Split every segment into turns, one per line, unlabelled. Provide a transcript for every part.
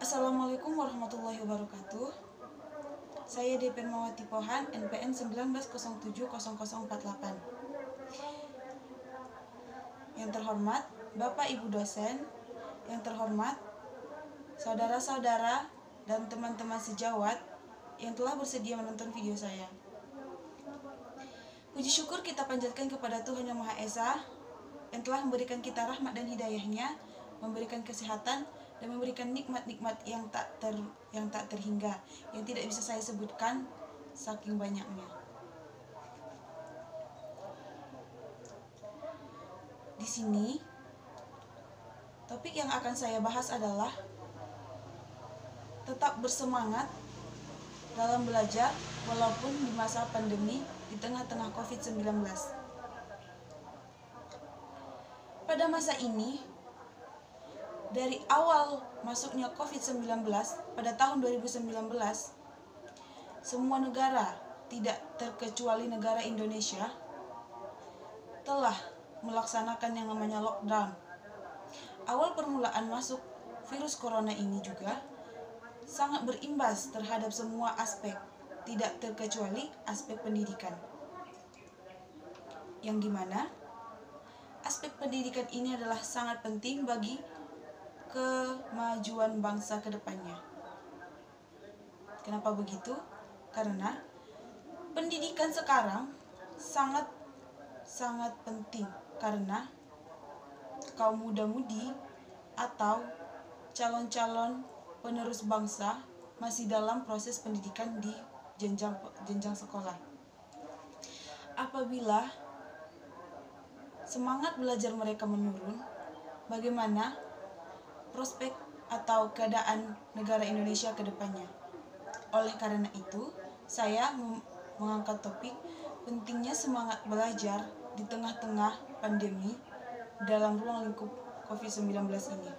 Assalamualaikum warahmatullahi wabarakatuh. Saya Depen Mawati Pohan, NPM 19070048. Yang terhormat Bapak Ibu dosen, yang terhormat saudara-saudara dan teman-teman sejawat yang telah bersedia menonton video saya. Puji syukur kita panjatkan kepada Tuhan Yang Maha Esa yang telah memberikan kita rahmat dan hidayahnya, memberikan kesehatan dan memberikan nikmat-nikmat yang tak terhingga, yang tidak bisa saya sebutkan saking banyaknya. Di sini topik yang akan saya bahas adalah tetap bersemangat dalam belajar walaupun di masa pandemi di tengah-tengah COVID-19. Pada masa ini, dari awal masuknya COVID-19 pada tahun 2019, semua negara, tidak terkecuali negara Indonesia, telah melaksanakan yang namanya lockdown. Awal permulaan masuk virus corona ini juga sangat berimbas terhadap semua aspek, tidak terkecuali aspek pendidikan. Yang dimana aspek pendidikan ini adalah sangat penting bagi kemajuan bangsa ke depannya. Kenapa begitu? Karena pendidikan sekarang sangat penting, karena kaum muda-mudi atau calon-calon penerus bangsa masih dalam proses pendidikan di jenjang sekolah. Apabila semangat belajar mereka menurun, bagaimana prospek atau keadaan negara Indonesia ke depannya? Oleh karena itu, saya mengangkat topik pentingnya semangat belajar di tengah-tengah pandemi dalam ruang lingkup COVID-19 ini.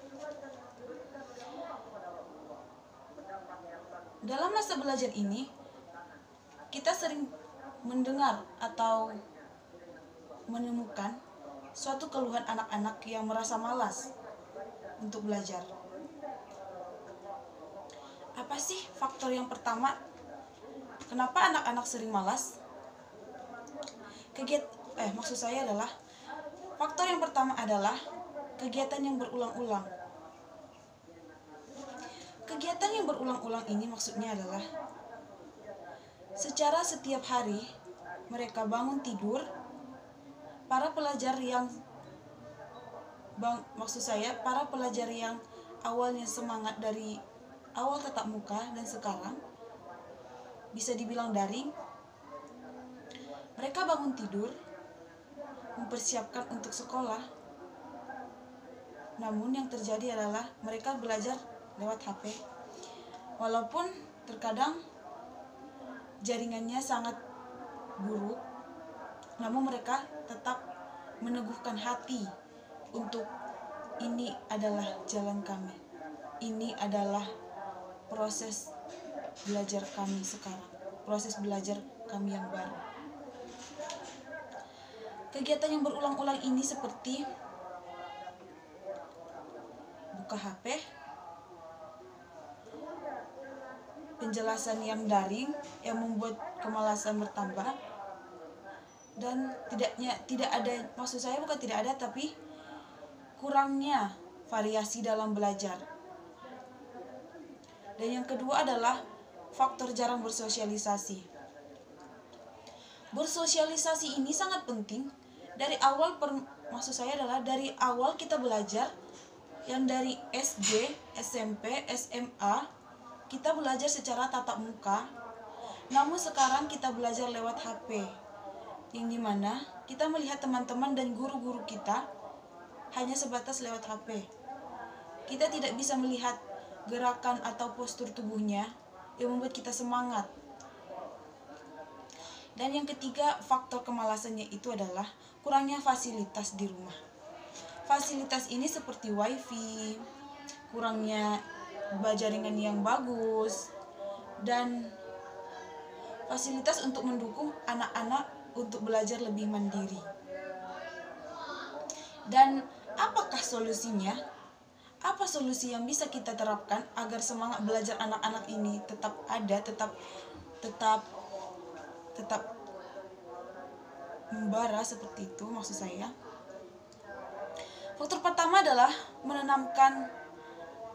Dalam masa belajar ini, kita sering mendengar atau menemukan suatu keluhan anak-anak yang merasa malas untuk belajar. Apa sih faktor yang pertama kenapa anak-anak sering malas? Maksud saya adalah faktor yang pertama adalah kegiatan yang berulang-ulang. Kegiatan yang berulang-ulang ini maksudnya adalah secara setiap hari mereka bangun tidur, para pelajar yang awalnya semangat dari awal tatap muka dan sekarang bisa dibilang daring, mereka bangun tidur mempersiapkan untuk sekolah, namun yang terjadi adalah mereka belajar lewat HP. Walaupun terkadang jaringannya sangat buruk, namun mereka tetap meneguhkan hati untuk ini adalah jalan kami, ini adalah proses belajar kami sekarang, proses belajar kami yang baru. Kegiatan yang berulang-ulang ini seperti buka HP, penjelasan yang daring yang membuat kemalasan bertambah, dan tapi kurangnya variasi dalam belajar. Dan yang kedua adalah faktor jarang bersosialisasi. Bersosialisasi ini sangat penting dari awal dari awal kita belajar, yang dari SD, SMP, SMA kita belajar secara tatap muka, namun sekarang kita belajar lewat HP, yang dimana kita melihat teman-teman dan guru-guru kita hanya sebatas lewat HP. Kita tidak bisa melihat gerakan atau postur tubuhnya yang membuat kita semangat. Dan yang ketiga, faktor kemalasannya itu adalah kurangnya fasilitas di rumah. Fasilitas ini seperti wifi, kurangnya jaringan yang bagus, dan fasilitas untuk mendukung anak-anak untuk belajar lebih mandiri. Dan apakah solusinya? Apa solusi yang bisa kita terapkan agar semangat belajar anak-anak ini tetap ada, tetap membara seperti itu maksud saya. Faktor pertama adalah menanamkan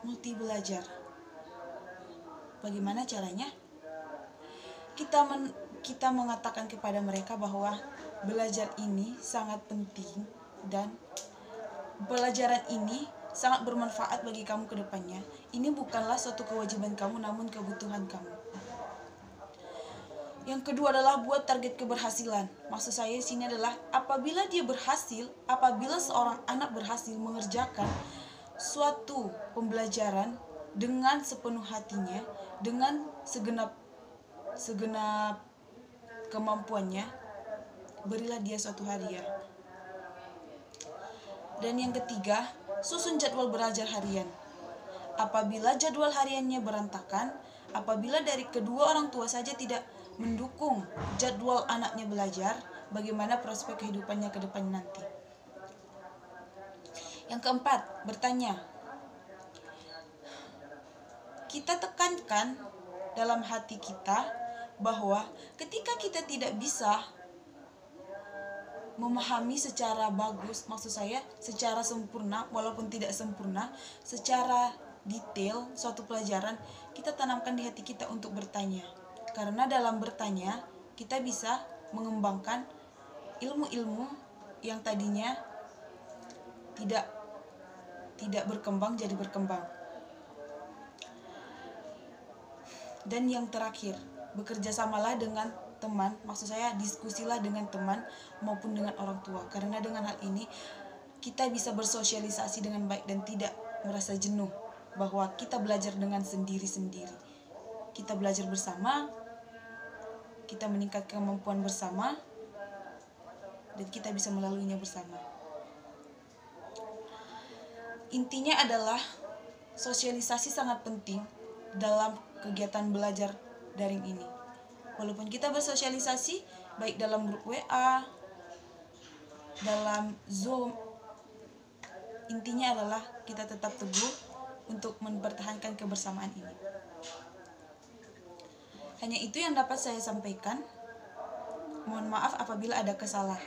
multi belajar. Bagaimana caranya? Kita mengatakan kepada mereka bahwa belajar ini sangat penting dan pelajaran ini sangat bermanfaat bagi kamu ke depannya. Ini bukanlah suatu kewajiban kamu, namun kebutuhan kamu. Yang kedua adalah buat target keberhasilan. Maksud saya di sini adalah apabila seorang anak berhasil mengerjakan suatu pembelajaran dengan sepenuh hatinya, dengan segenap kemampuannya, berilah dia suatu hadiah. Dan yang ketiga, susun jadwal belajar harian. Apabila jadwal hariannya berantakan, apabila dari kedua orang tua saja tidak mendukung jadwal anaknya belajar, bagaimana prospek kehidupannya ke depan nanti? Yang keempat, bertanya. Kita tekankan dalam hati kita bahwa ketika kita tidak bisa memahami secara bagus, maksud saya secara sempurna, walaupun tidak sempurna, secara detail suatu pelajaran, kita tanamkan di hati kita untuk bertanya. Karena dalam bertanya, kita bisa mengembangkan ilmu-ilmu yang tadinya tidak berkembang jadi berkembang. Dan yang terakhir, bekerjasamalah dengan teman, maksud saya diskusilah dengan teman maupun dengan orang tua. Karena dengan hal ini kita bisa bersosialisasi dengan baik dan tidak merasa jenuh bahwa kita belajar dengan sendiri-sendiri. Kita belajar bersama, kita meningkatkan kemampuan bersama, dan kita bisa melaluinya bersama. Intinya adalah sosialisasi sangat penting dalam kegiatan belajar daring ini. Walaupun kita bersosialisasi baik dalam grup WA, dalam Zoom, intinya adalah kita tetap teguh untuk mempertahankan kebersamaan ini. Hanya itu yang dapat saya sampaikan. Mohon maaf apabila ada kesalahan.